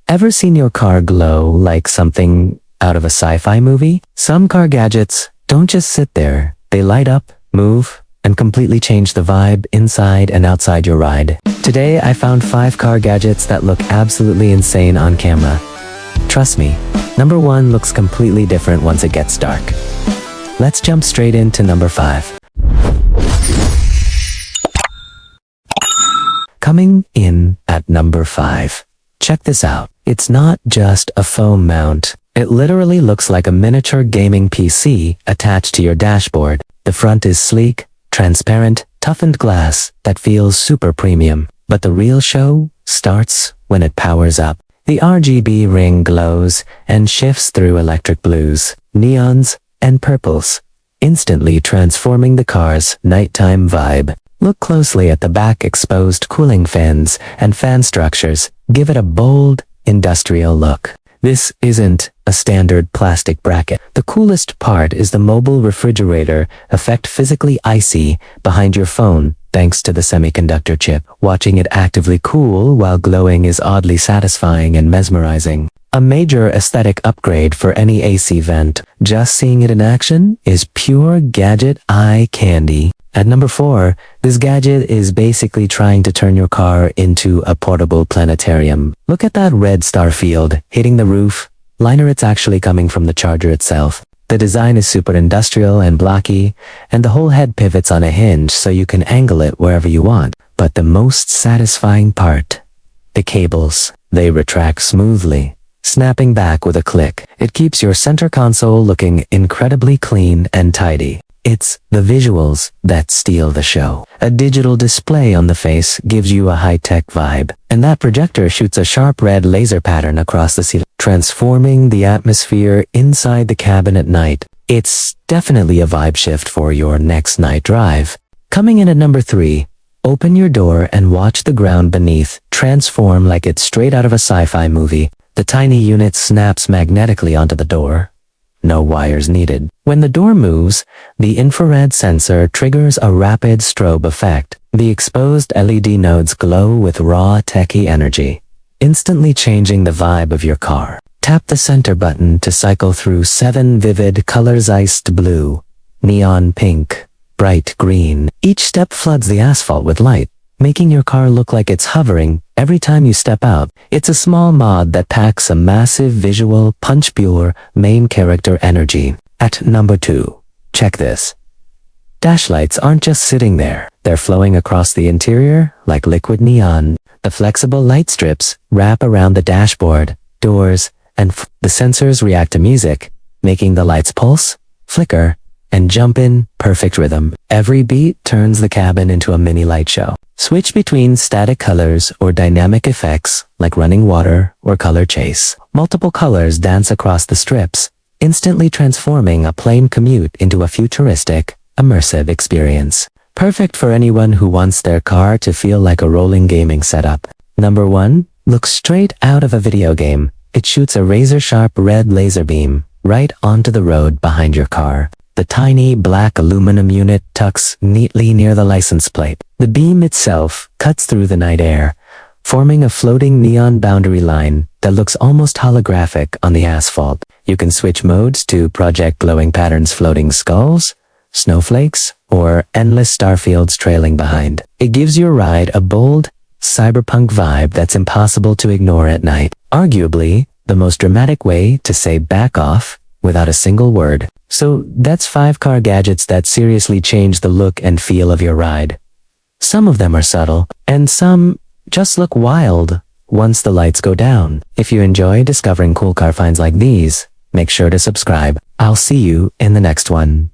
Ever seen your car glow like something out of a sci-fi movie? Some car gadgets don't just sit there. They light up, move, and completely change the vibe inside and outside your ride. Today, I found 5 car gadgets that look absolutely insane on camera. Trust me, number 1 looks completely different once it gets dark. Let's jump straight into number 5. Coming in at number 5. Check this out. It's not just a foam mount. It literally looks like a miniature gaming PC attached to your dashboard. The front is sleek, transparent, toughened glass that feels super premium. But the real show starts when it powers up. The RGB ring glows and shifts through electric blues, neons, and purples, instantly transforming the car's nighttime vibe. Look closely at the back exposed cooling fans and fan structures. Give it a bold, industrial look. This isn't a standard plastic bracket. The coolest part is the mobile refrigerator effect, physically icy behind your phone thanks to the semiconductor chip. Watching it actively cool while glowing is oddly satisfying and mesmerizing. A major aesthetic upgrade for any AC vent. Just seeing it in action is pure gadget eye candy. At number 4, this gadget is basically trying to turn your car into a portable planetarium. Look at that red star field hitting the roof. Liner, it's actually coming from the charger itself. The design is super industrial and blocky, and the whole head pivots on a hinge so you can angle it wherever you want. But the most satisfying part, the cables. They retract smoothly, snapping back with a click. It keeps your center console looking incredibly clean and tidy. It's the visuals that steal the show. A digital display on the face gives you a high-tech vibe, and that projector shoots a sharp red laser pattern across the ceiling, transforming the atmosphere inside the cabin at night. It's definitely a vibe shift for your next night drive. Coming in at number 3, open your door and watch the ground beneath transform like it's straight out of a sci-fi movie. The tiny unit snaps magnetically onto the door. No wires needed. When the door moves, the infrared sensor triggers a rapid strobe effect. The exposed LED nodes glow with raw techy energy, instantly changing the vibe of your car. Tap the center button to cycle through 7 vivid colors: iced blue, neon pink, bright green. Each step floods the asphalt with light, making your car look like it's hovering every time you step out. It's a small mod that packs a massive visual, punch-pure main character energy. At number 2, check this. Dash lights aren't just sitting there. They're flowing across the interior like liquid neon. The flexible light strips wrap around the dashboard, doors, and the sensors react to music, making the lights pulse, flicker, and jump in perfect rhythm. Every beat turns the cabin into a mini light show. Switch between static colors or dynamic effects like running water or color chase. Multiple colors dance across the strips, instantly transforming a plain commute into a futuristic, immersive experience. Perfect for anyone who wants their car to feel like a rolling gaming setup. Number 1, looks straight out of a video game. It shoots a razor-sharp red laser beam right onto the road behind your car. The tiny black aluminum unit tucks neatly near the license plate. The beam itself cuts through the night air, forming a floating neon boundary line that looks almost holographic on the asphalt. You can switch modes to project glowing patterns, floating skulls, snowflakes, or endless starfields trailing behind. It gives your ride a bold, cyberpunk vibe that's impossible to ignore at night. Arguably, the most dramatic way to say back off without a single word. So that's 5 car gadgets that seriously change the look and feel of your ride. Some of them are subtle, and some just look wild once the lights go down. If you enjoy discovering cool car finds like these, make sure to subscribe. I'll see you in the next one.